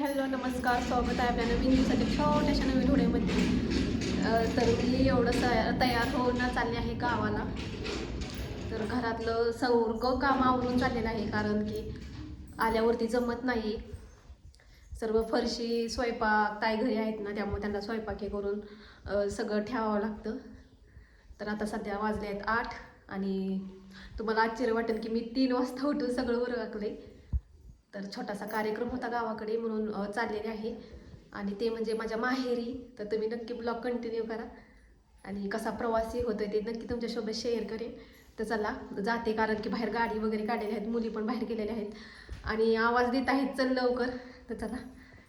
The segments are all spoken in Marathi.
हॅलो नमस्कार, स्वागत आहे आपल्या नवीन दिवसाच्या छोट्याशा नवीन व्हिडिओमध्ये. तर मी एवढं तयार होऊन चालले आहे गावाला. तर घरातलं सगळं काम आवरून चाललेलं आहे, कारण की आल्यावरती जमत नाही. सर्व फरशी स्वयंपाक ताई घरी आहेत ना, त्यामुळे त्यांना स्वयंपाक हे करून सगळं ठेवावं लागतं. तर आता सध्या वाजले आहेत 8 आणि तुम्हाला आश्चर्य वाटेल की मी 3 वाजता उठून सगळं उरकले. तर छोटासा कार्यक्रम होता गावाकडे म्हणून चाललेले आहे, आणि ते म्हणजे माझ्या माहेरी. तर तुम्ही नक्की ब्लॉग कंटिन्यू करा आणि कसा प्रवासही होतोय ते नक्की तुमच्यासोबत शेअर करेन. तर चला जाते, कारण की बाहेर गाडी वगैरे काढलेली आहेत, मुली पण बाहेर गेलेल्या आहेत आणि आवाज देत आहेत चल लवकर. तर चला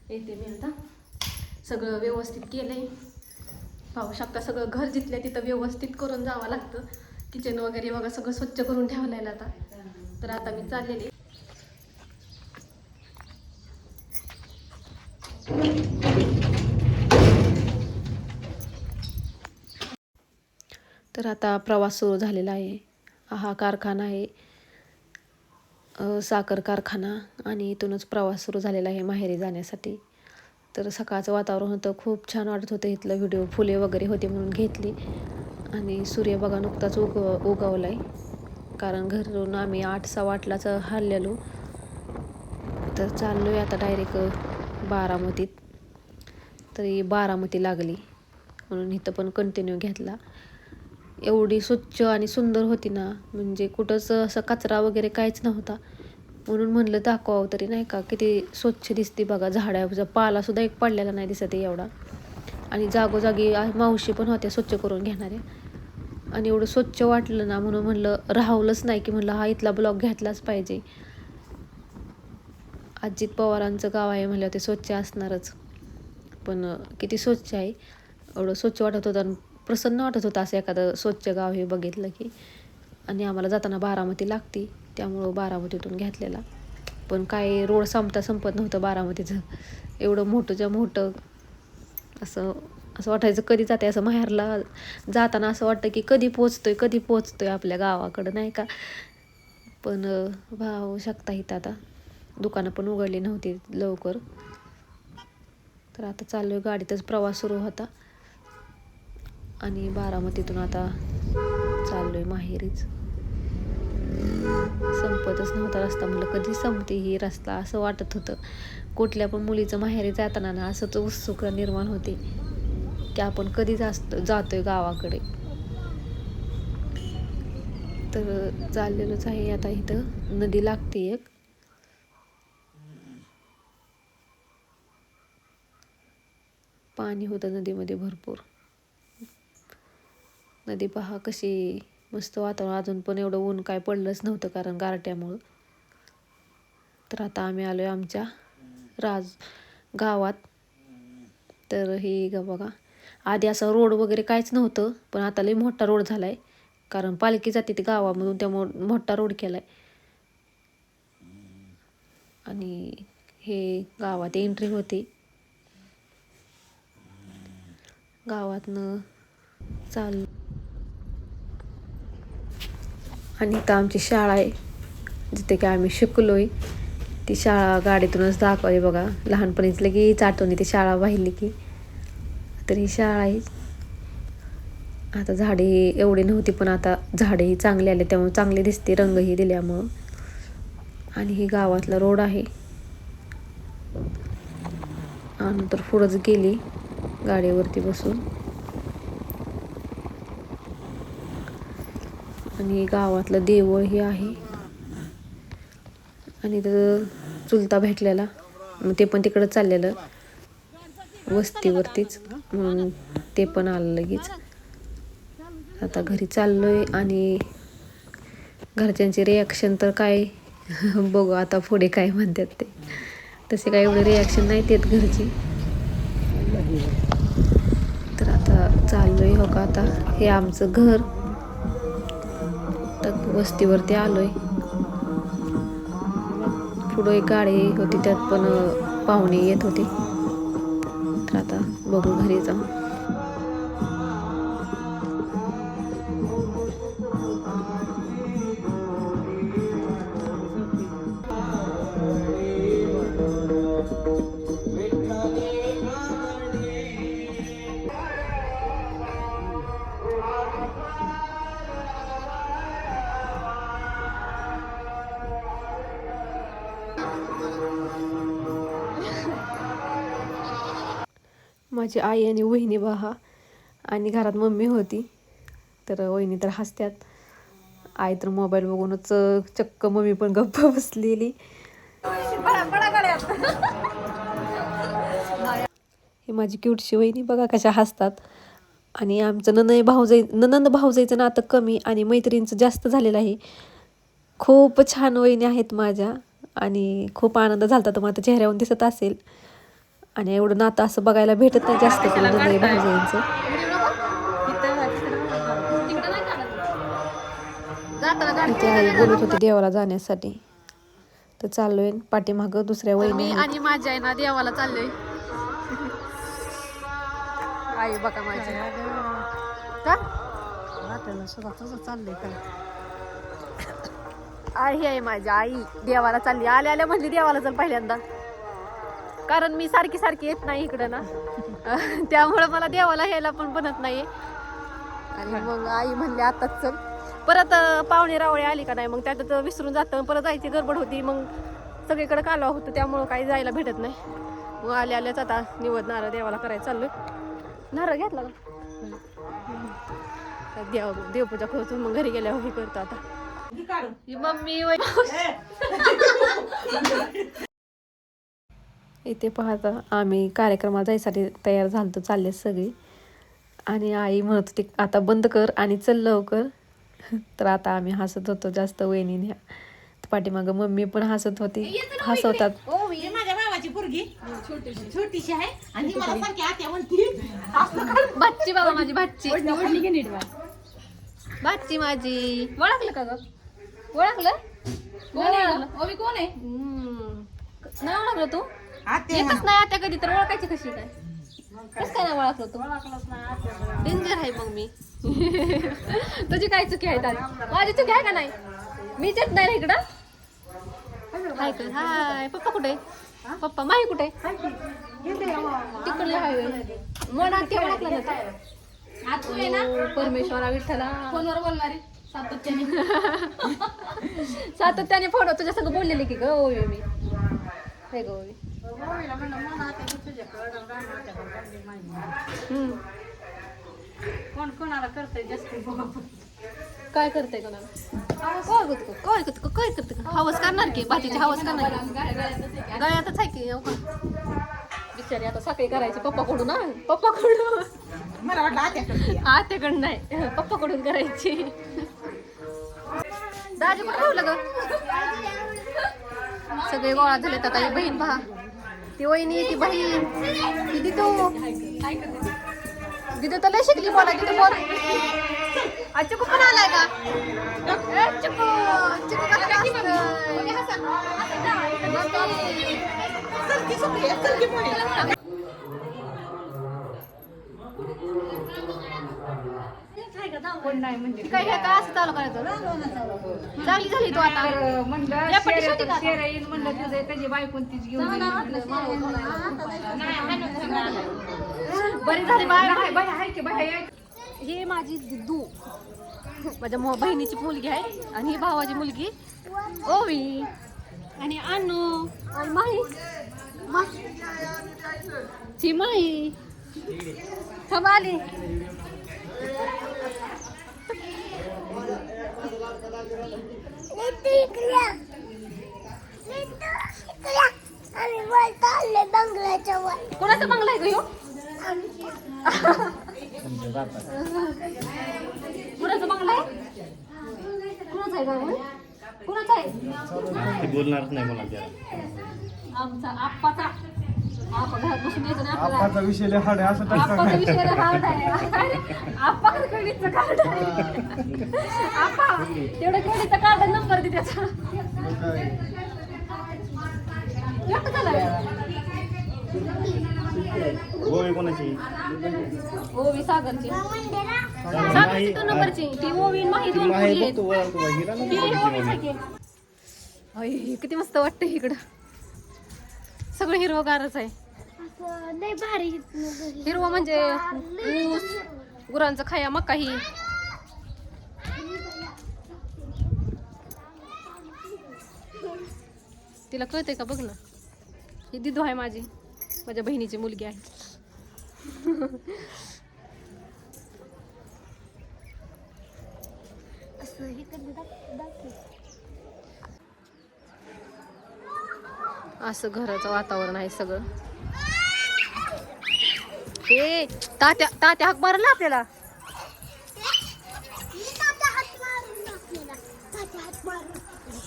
येते मी आता. सगळं व्यवस्थित केलंय, पाहू शकता. सगळं घर जिथल्या तिथं व्यवस्थित करून जावं लागतं. किचन वगैरे बघा सगळं स्वच्छ करून ठेवलेलं आता. तर आता मी चाललेले. तर आता प्रवास सुरू झालेला आहे. हा कारखाना आहे, साखर कारखाना, आणि इथूनच प्रवास सुरू झालेला आहे माहेरी जाण्यासाठी. तर सकाळचं वातावरण होतं, खूप छान वाटत होतं इथलं. व्हिडिओ फुले वगैरे होते म्हणून घेतली. आणि सूर्य बघा नुकताच उगवला आहे, कारण घरून आम्ही 8-8:15च हललेलो. तर चाललो आहे आता डायरेक्ट बारामतीत. तरी बारामती लागली म्हणून इथं पण कंटिन्यू घेतला. एवढी स्वच्छ आणि सुंदर होती ना, म्हणजे कुठंच असं कचरा वगैरे काहीच नव्हता. म्हणून म्हणलं दाखवावं तरी, नाही का, किती स्वच्छ दिसते बघा. झाडाचा पालासुद्धा एक पडलेला नाही दिसत आहे एवढा. आणि जागोजागी मावशी पण होत्या स्वच्छ करून घेणाऱ्या. आणि एवढं स्वच्छ वाटलं ना, म्हणून म्हणलं राहवलंच नाही की म्हणलं हा इथला ब्लॉग घेतलाच पाहिजे. अजित पवारांचं गाव आहे म्हणलं ते स्वच्छ असणारच, पण किती स्वच्छ आहे. एवढं स्वच्छ वाटत होतं आणि प्रसन्न वाटत होतं असं एखादं स्वच्छ गाव हे बघितलं की. आणि आम्हाला जाताना बारामती लागती, त्यामुळं बारामतीतून घेतलेला. पण काय रोड संपत नव्हतं बारामतीचं. एवढं मोठंच्या मोठं असं असं वाटायचं कधी जाते. असं माहेरला जाताना असं वाटतं की कधी पोचतोय आपल्या गावाकडं, नाही का. पण भाऊ शकता इथं आता दुकानं पण उघडली नव्हती लवकर. तर आता चाललोय, गाडीतच प्रवास सुरू होता आणि बारामतीतून आता चाललोय माहेरीच. संपतच नव्हता रस्ता. म्हणलं कधी संपते ही रस्ता, असं वाटत होतं. कुठल्या पण मुलीचं माहेरी जाताना ना असंच उत्सुकता निर्माण होते की आपण कधी जातोय गावाकडे. तर चाललेलोच आहे आता. इथं नदी लागते एक, पाणी होतं नदीमध्ये भरपूर. नदी पहा कशी मस्त वातावरण. अजून पण एवढं ऊन काय पडलंच नव्हतं कारण गारट्यामुळं. तर आता आम्ही आलोय आमच्या गावात. तर हे बघा, आधी असं रोड वगैरे काहीच नव्हतं, पण आता लई मोठा रोड झालाय, कारण पालखी जाते ती गावामधून, त्यामुळे मोठा रोड केलाय. आणि हे गावात एंट्री होती. गावातनं चाल आणि इथं आमची शाळा आहे जिथे की आम्ही शिकलोय. ती शाळा गाडीतूनच दाखवली बघा. लहानपणीच लगेच आठवणी ती शाळा पाहिली की. तर ही शाळा आहे. आता झाडे एवढी नव्हती, पण आता झाडेही चांगले आले, त्यामुळे चांगली दिसते रंगही दिल्यामुळं. आणि ही गावातला रोड आहे. नंतर पुढंच गेली गाडीवरती बसून. आणि गावातलं देऊळ हे आहे. आणि तर चुलता भेटलेला, मग ते पण तिकडं चाललेलं वस्तीवरतीच, म्हणून ते पण आलं लगेच. आता घरी चाललोय आणि घरच्यांची रिॲक्शन तर काय बघू आता पुढे काय म्हणतात ते. तसे काय एवढे रिॲक्शन नाही देत घरची. तर आता चाललोय हो का. आता हे आमचं घर, तर वस्तीवरती आलोय. पुढं एक गाडी होती, त्यात पण पाहुणे येत होते. तर आता बघू घरी जाऊन. माझी आई आणि वहिनी बहा आणि घरात मम्मी होती. तर वहिनी तर हसत्यात, आई तर मोबाईल बघूनच चक्क, मम्मी पण गप्प बसलेली. ही माझी क्यूटशी वहिनी बघा कशा हसतात. आणि आमचं ननंद भाऊजाईचं नातं कमी आणि मैत्रिणींचं जास्त झालेलं आहे. खूप छान वहिनी आहेत माझ्या आणि खूप आनंद झाला तुम्हाला चेहऱ्यावरून दिसत असेल. आणि एवढं नातं असं बघायला भेटत नाही जास्त करून ननंद भाऊजाईंचं. इथे आई बोलत होती देवाला जाण्यासाठी, तर चाललोय पाठीमागं दुसऱ्या वहिनी आणि माझी आई ना देवाला चाललोय. आई बघा माझी का सुद्धा तुझं चाललंय का? आई आहे माझी आई देवाला चालली. आल्या आल्या म्हणजे देवाला चल पहिल्यांदा, कारण मी सारखी सारखी येत नाही इकडं ना. त्यामुळं मला देवाला यायला पण बनत नाही. आणि मग आई म्हणली आताच चल. परत पाहुणे रावळे आली का नाही मग त्याच्यात विसरून जातं, परत जायची गडबड होती, मग सगळीकडे कालवा होतं, त्यामुळं काही जायला भेटत नाही. मग आल्या आल्याच आता निवड नारळ देवाला करायला चाललोय. नारळ घेतला का? देवपूजा करतो, मग घरी गेल्यावर हे करतो. आता मम्मी इथे पाहता आम्ही कार्यक्रमाला जायसाठी तयार झालतो, चालले सगळी. आणि आई म्हणत होती आता बंद कर आणि चल लवकर. तर आता आम्ही हसत होतो जास्त, वहिनीने पाठीमागं मम्मी पण हसत होती, हसवतात. माझ्या भावाची पोरगी छोटीशी आहे आणि मला सारखी आत्या म्हणती भाची बाबा, माझी भाची भाची माझी. ओळखलं का ग? ओळखलं? कोण आहे? नाही ओळखलं तू? येतच नाही आत्या कधी, तर ओळखायची कशी काय? कसं काय नाही ओळखलं तू? डेंजर आहे मग मी. तुझी काय चुकी आहे? माझी चुकी आहे का नाही? मीच येत नाही इकडं. हाय कर. हाय पप्पा कुठे? पप्पा माही कुठे? तिकडले हायवे मना ते ओळखलं ना तू? परमेश्वरा विठ्ठला फोनवर बोलणारी सातत्याने फोन तुझ्या संग बोललेली की ग ओवी मी. हे ग ओवी कोण कोणाला करतंय जास्त काय करते कोणाला? काय करते? हवस करणार की भाजीची हवस करणार की? गळ्यातच आहे की. बिचारी आता सकाळी करायची पप्पाकडून. मला वाटलं आत्याकडून नाही, पप्पाकडून करायची. दाजी कुठे ठेवलं ग? सगळे गोळा झालेत आता. ही बहीण पहा, ती वहिनी, ती बहीण, ती दिदू. दिदू तर लय शिकली बोला. दिदू बोल. चिकू पण आलाय का? चिकू कोण नाही म्हणजे काय हे काय असं चालू करायचं? चांगली झाली तू आता. म्हणलं तुझं त्याची बायकोन तीच घेऊन बरी झाली बाय. ही माझी दिदू, माझ्या बहिणीची मुलगी आहे. आणि ही भावाची मुलगी ओवी. आणि अनु आणि माही ची माही आली. कोणाचा बंगला आहे ग ह्यो? कुणाचा बंगला आहे? कुणाचा आहे बाबा? कुणाचा आहे? बोलणारच नाही मला. आमचा आप्पाचा. आपण घरात बसून यायचं ना आपल्याला. आप्पाचा विषय लय हार्ड आहे असं आप्पाचा विषय लय हार्ड आहे. आप्पा क्रेडिटचं कार्ड आहे. आप्पा तेवढं क्रेडिटचं कार्ड नंबर दे त्याचा. एकटं झालं. गोळी कोणाची? ओवी सागरची. सागरची 2 नंबरची. ती ओवी माही 2 मुली आहेत. ती ओवीच आहे की. अय, किती मस्त वाटतं इकडं. सगळं हिरवगारच आहे. हिरवं म्हणजे ऊस, गुरांचं खाया, मका. ही तिला कळतंय का बघ ना. ही दिदू आहे माझी, माझ्या बहिणीची मुलगी आहे. असं घराचं वातावरण आहे सगळं. ए तात्या तात्या हाक मारला आपल्याला.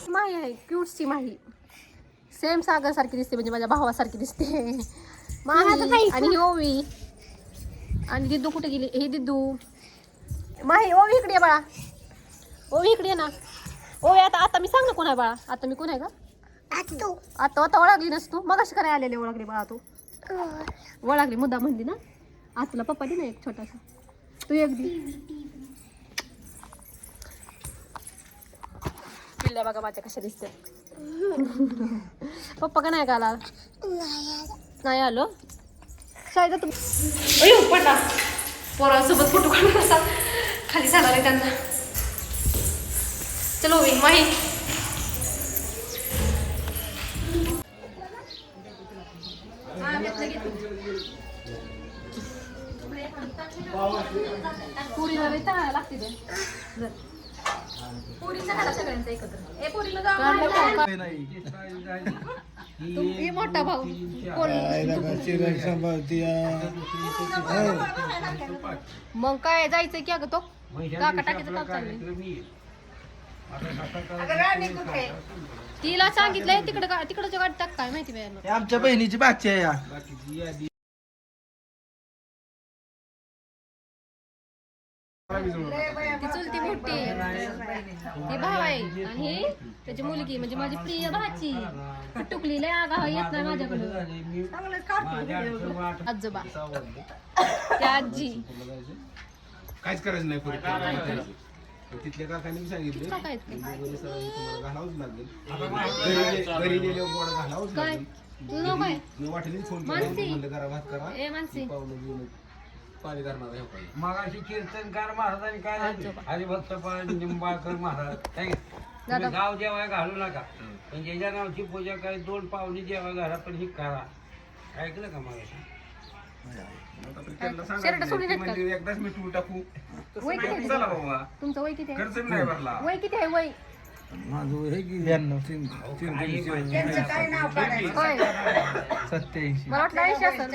माही आहे क्यूटची माही. सेम सागर सारखी दिसते म्हणजे माझ्या भावासारखी दिसते. माही आणि ही ओवी आणि दिदू कुठे गेली? हे दिदू माही. ओवी इकडे ये बाळा. ओवी इकडे ये ना. ओवी आता आता मी सांग ना कोण आहे बाळा. आता मी कोण आहे का? आता आता ओळखली नस तू. मग अशी करायला आलेली ओळखली बाळा तू. ओळखली मुद्दा म्हणली ना. आज तुला पप्पा दे ना एक छोटासा. तू एक दे. पिल्ल्या बघा माझ्या कशा दिसते. पप्पा का नाही का आला? नाही आलो. शाळेत तू अयो पडला. पोरासोबत फोटो काढून असा खाली झाला रे त्यांना. चलो माही. पुरीला लागते ते. पुरीचा घाला सगळ्यांचा एकत्र. ए पुरीला जाऊ. तुम्ही मोठा भाऊ मग काय जायचंय की अगं तो काका टाकीचं काम चाललंय. तिला सांगितलंय तिकडं तिकडच्या गाडी टाक काय माहिती नाही. आमच्या बहिणीची बाची आहे या. ती चुलती मोठी ही भाव आहे आणि ही त्याची मुलगी म्हणजे माझी प्रिय भाची. टुकली लय आगा येत नाही माझ्याकडे. आजोबा त्या आजी काहीच करायचं नाही पुढे. तिथल्या काकांनी सांगितले घालावंच लागेल. घरी गेल्यावर गोड घालावंच काय लागेल. तुझं काय मी वाटेल फोन मानसी. म्हणलं करा भात करा. ए मानसी पाणी करणार आहे पाणी. मगाशी कीर्तनकार महाराजांनी काय आजोबा. हरिभक्त निंबाळकर महाराज काय दादा. तुम्ही गाव जेवाय घालू नका पण ज्याच्या नावची पूजा काय 2 पावली जेवाय घाला पण ही करा. ऐकलं का मगाशी? त्यांना शर्ट सांगायचं सोडून नाही. येत ती म्हणजे एकदाच मी टूल टाकू. वय किती आहे चला तुझं? बाबा. तुमचं वय किती आहे? खर्च नाही भरला. वय किती आहे वय? माझं हे की 92 होय 87. मला वाटलं 80 असेल.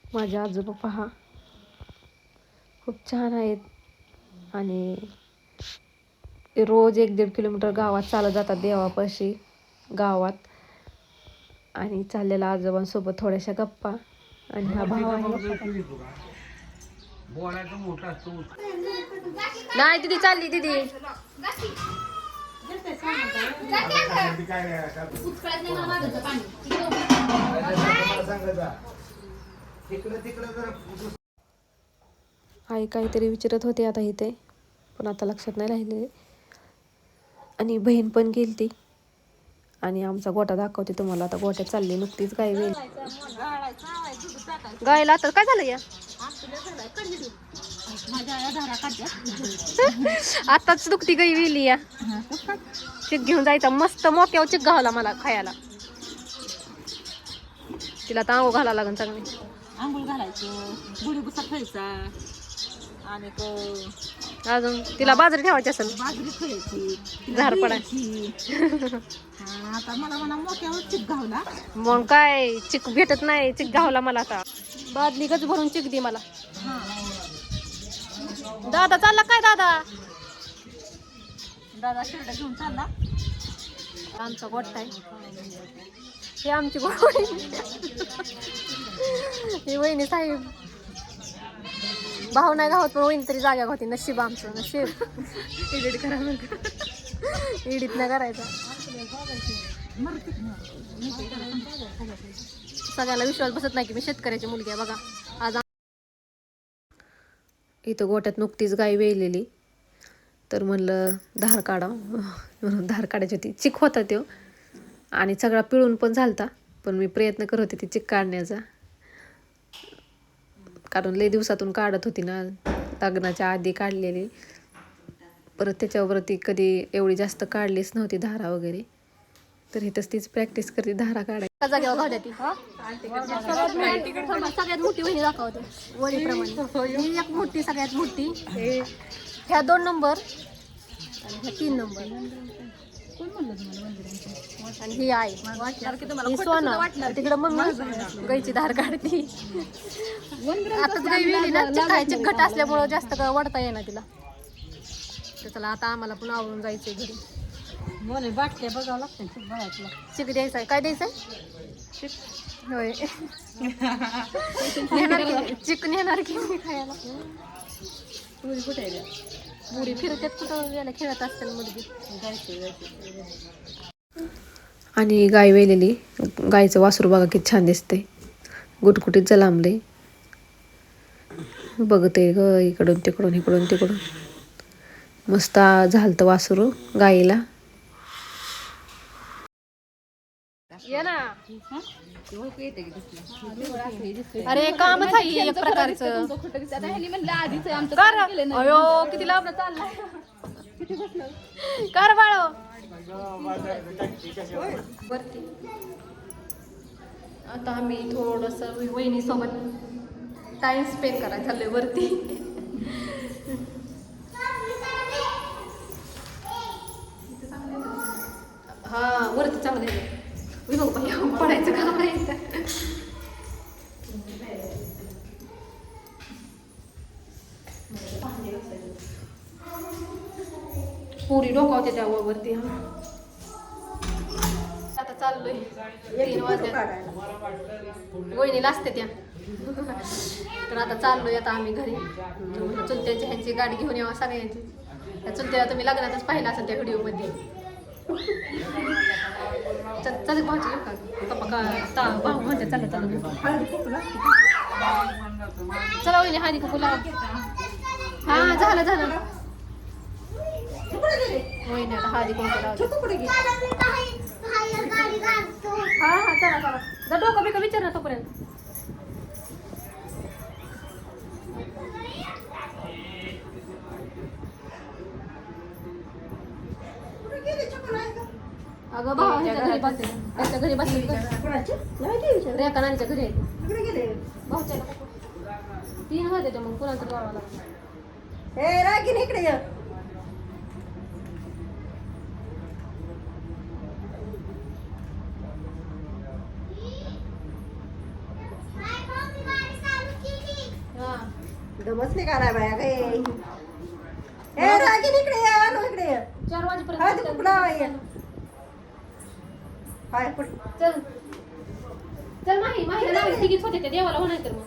माझे आजोबा पहा खूप छान आहेत आणि रोज 1-1.5 किलोमीटर गावात चालत जातात देवापाशी गावात. आणि चाललेला आजोबांसोबत थोड्याशा गप्पा. आणि हा भाव आहे. बोलायचं मोठा असतो. नाही दिदी चालली दिदी. आई काहीतरी विचारत होते आता इथे पण आता लक्षात नाही राहिले. आणि बहीण पण गेलती आणि आमचा गोटा दाखवते तुम्हाला. आता गोट्यात चालली नुकतीच गाय वेल गायला तर काय झालं या आताच दुखती गाई वेली या. चिक घेऊन जायचा मस्त मोक्यावर चिक घावला मला खायला. तिला तर आंघोळ घालावं लागेल चांगली. आंघोळ घालायचं गुढी गुसा खायचा आणि अजून तिला बाजरी ठेवायची असेल. बाजरी खायची झाड पडा. आता मला म्हणा मोक्यावर चिक घावला. मग काय चिक भेटत नाही. चिक घावला मला आता. बादली गच भरून चिक दे मला. दादा चालला काय दादा? दादा शिरडा घेऊन चालला. आमचा गोठा आहे. हे आमची वहिनी. ही वहिनी साहेब. भाऊ नाही गावात पण वहिनी तरी जागा होती. नशीब आमचं नशीब. एडिट करा एडिट नाही करायचा. सगळ्याला विश्वास बसत नाही की मी शेतकऱ्याची मुलगी आहे. बघा आज इथं गोट्यात नुकतीच गाय वेलेली तर म्हणलं धार काढा म्हणून धार काढायची होती. चिक होता तो आणि सगळा पिळून पण झालता पण मी प्रयत्न करत होते ती चिक काढण्याचा. कारण लई दिवसातून काढत होती ना. लग्नाच्या आधी काढलेली परत त्याच्यावरती कधी एवढी जास्त काढलीच नव्हती धारा वगैरे. तर इथंच तीच प्रॅक्टिस करते धारा काढायची जागेवर गावल्या ती सगळ्यात मोठी वहिनी दाखवते वडीप्रमाणे ही एक मोठी सगळ्यात मोठी ह्या 2 नंबर आणि ह्या 3 नंबर आणि ही आई ही सोना तिकडं मम्मी गाईची धार काढती आता गाई वेली ना चिकट असल्यामुळं जास्त वडता येणार तिला तर चला आता आम्हाला पण आवरून जायचंय घरी बोले बाटल्या बघावं लागतं बाळातला चिक द्यायचं आहे काय द्यायचं होय चिक नेणार की मी खायला पुरी कुठे आहे पुरी फिरतात कुठं याला खेळत असतात मुलगी आणि गाय वेलेली गायचं वासरू बघा किती छान दिसते गुटगुटीत जलांबले बघते ग इकडून तिकडून इकडून तिकडून मस्त झालतं वासरू गाईला ये ना अरे कामच आहे एक प्रकारचं अयो किती लांब चाललाय कर बाळो वरती आता आम्ही थोडस वहिनी सोबत टाइम स्पेंड करायला चाललोय वरती हा वरती चांगले पडायचं काम नाही पुरी डोकावते त्या वरती आता चाललोय 3 वाजता वहिनीला असते त्या तर आता चाललोय आता आम्ही घरी चुलत्याची ह्यांची गाडी घेऊन यावं सगळ्यांची त्या चुलत्याला तुम्ही लग्नातच पाहिला असेल त्या व्हिडिओमध्ये चल भाऊची येऊ का पप्पा भाऊ म्हणते चला चला चला वहिनी हळदी कुंकू लावा हा झालं वहिनी आता हळदी कुंकू लावा हा चला जा डोकं बिकं विचार ना तोपर्यंत अगं भाऊ ह्याच्या घरी बसते त्याच्या घरी बसते रेखा नानीच्या घरी आहे भाऊच्या 3 वाजते ते मग कुणाचं गावाला हे रागीन इकडे ये हा दमच नाही करा बाया काय हे रागीन इकडे ये आणू इकडे ये 4 हळदी वाजेपर्यंत कुंकू लावा ये हाय पुढे चल चल माही लावली तिकीट होते ते देवाला होणार तर मग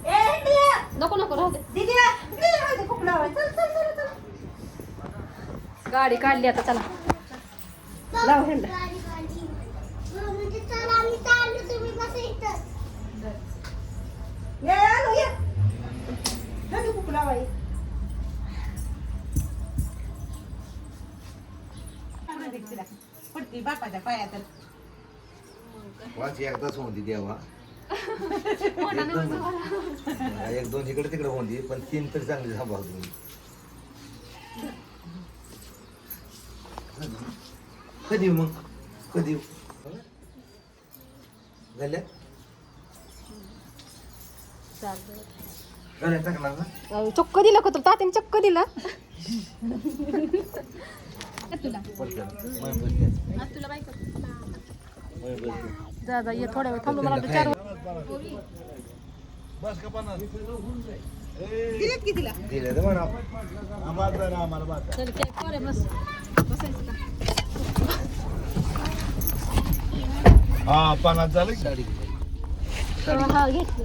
ए इकडे ये नको राहू दे दीदी इकडे ये हळदी कुंकू लावा चल गाडी काढली आता चला लाव ह्यांना ये आणू ये हळदी कुंकू लावा ये पडती बापाच्या पायात वाच एकदाच होती देवा 1-2 इकडे तिकडे होती पण 3 तर चांगली सांभाळ तुम्ही कधी मग कधी झाल्या टाकणार ना चक्क दिला का तुला तात्याने चक्क दिला जा ये थोड्या वेळ थांबलो मला वाटतं 4 दिलेत की तिला दिले तर म्हणा चल काय करे बस बसायचं का हा पानात झालं साडी हा घेतली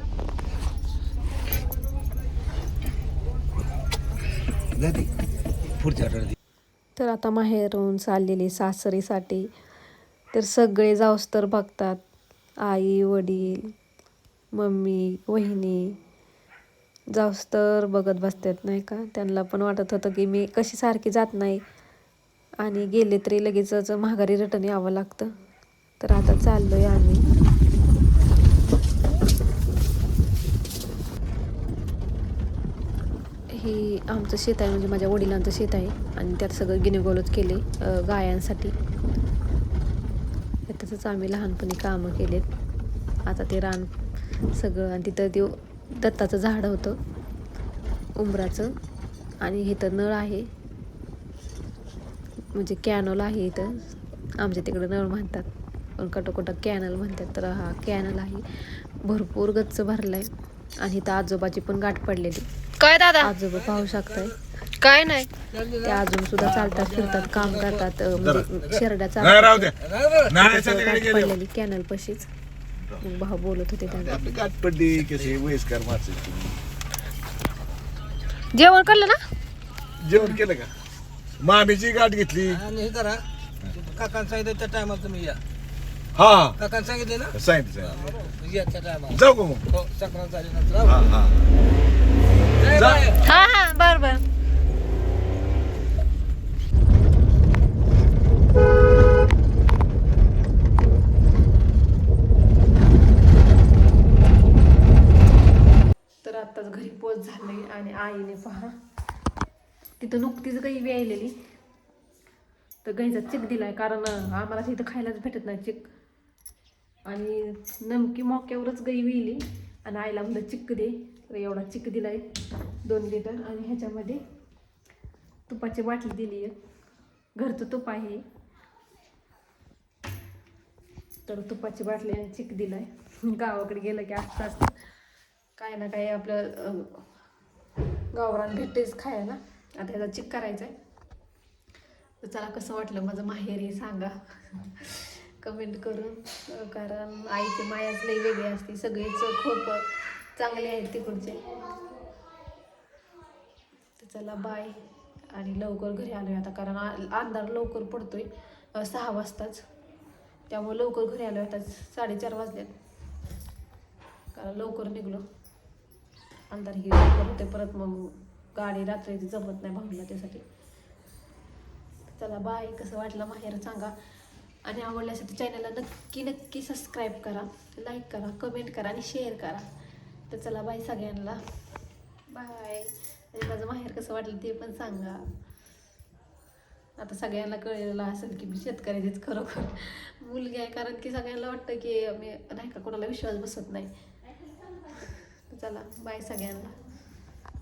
झाली पुढच्या आठवड्यात तर आता माहेरून चाललेली सासरीसाठी तर सगळे जाऊस तर बघतात आई वडील मम्मी वहिनी जाऊस तर बघत बसतात नाही का त्यांना पण वाटत होतं की मी कशी सारखी जात नाही आणि गेले तरी लगेचच माघारी रिटर्न यावं लागतं तर आता चाललोय आम्ही ही आमचं शेत आहे म्हणजे माझ्या वडिलांचं शेत आहे आणि त्यात सगळं गिनीगोलच केले गायांसाठी असंच आम्ही लहानपणी कामं केलेत. आता ते रान सगळं आणि तिथं ते दत्ताचं झाड होतं उंबराचं आणि इथं नळ आहे म्हणजे कॅनल आहे इथं. आमच्या तिकडं नळ म्हणतात पण कुठं कॅनल म्हणतात. तर हा कॅनल आहे भरपूर गच्च भरलाय आणि इथं आजोबाची पण गाठ पडलेली. काय दादा आजोबा पाहू शकताय काय नाही ते अजून सुद्धा चालतात फिरतात काम करतात म्हणजे शेरड्या चालतात पडलेली कॅनल पशीच. मग भाऊ बोलत होते त्यांना. आपली गाठ पडली कशी वयस्कर माणसाची. जेवण करलं ना जेवण केलं का? मामीची गाठ घेतली. आणि हे करा काकांना सांगितलं त्या टायमाला तुम्ही या. हा काकांना सांगितले ना सांगितलं या त्या टायमाला. जाऊ का मग? हो संक्रांत झाल्यानंतर हा हा जा. हा हा बर बर. तर आत्ताच घरी पोच झाले आणि आईने पहा तिथं नुकतीच गाई व्यायलेली तर गाईचा चिक दिलाय कारण आम्हाला तिथं खायलाच भेटत नाही चिक आणि नमकी मोक्यावरच गाई विली आणि आईला म्हणलं चिक्क दे. तर एवढा चिक दिलाय 2 लिटर आणि ह्याच्यामध्ये तुपाची बाटली दिली आहे. घरचं तुप आहे तर तुपाची बाटली आणि चिक दिलाय. गावाकडे गेलं की असतं असतं काय ना काय आपलं गावरान भेटतेच खायला. आता ह्याचा चिक करायचा आहे. तर चला कसं वाटलं माझं माहेर हे सांगा कमेंट करून. कारण आईची मायाच लई वेगळी असते. सगळेच खूप चांगले आहेत तिकडचे. तर चला बाय आणि लवकर घरी आलोय आता कारण अंधार लवकर पडतोय 6 वाजताच. त्यामुळे लवकर घरी आलोय आता 4:30 वाजल्यात कारण लवकर निघलो. अंधार ही लवकर होते परत मग गाडी रात्री जमत नाही भाऊला त्यासाठी. चला बाय. कसं वाटलं माहेर सांगा आणि आवडल्यासाठी चॅनलला नक्की सबस्क्राईब करा, लाईक करा, कमेंट करा आणि शेअर करा. तर चला बाय सगळ्यांना बाय. आणि माझं माहेर कसं वाटलं ते पण सांगा. आता सगळ्यांना कळलेलं असेल की मी शेतकऱ्याचीच खरोखर मुलगी आहे कारण की सगळ्यांना वाटतं की मी नाही का कोणाला विश्वास बसत नाही. चला बाय सगळ्यांना.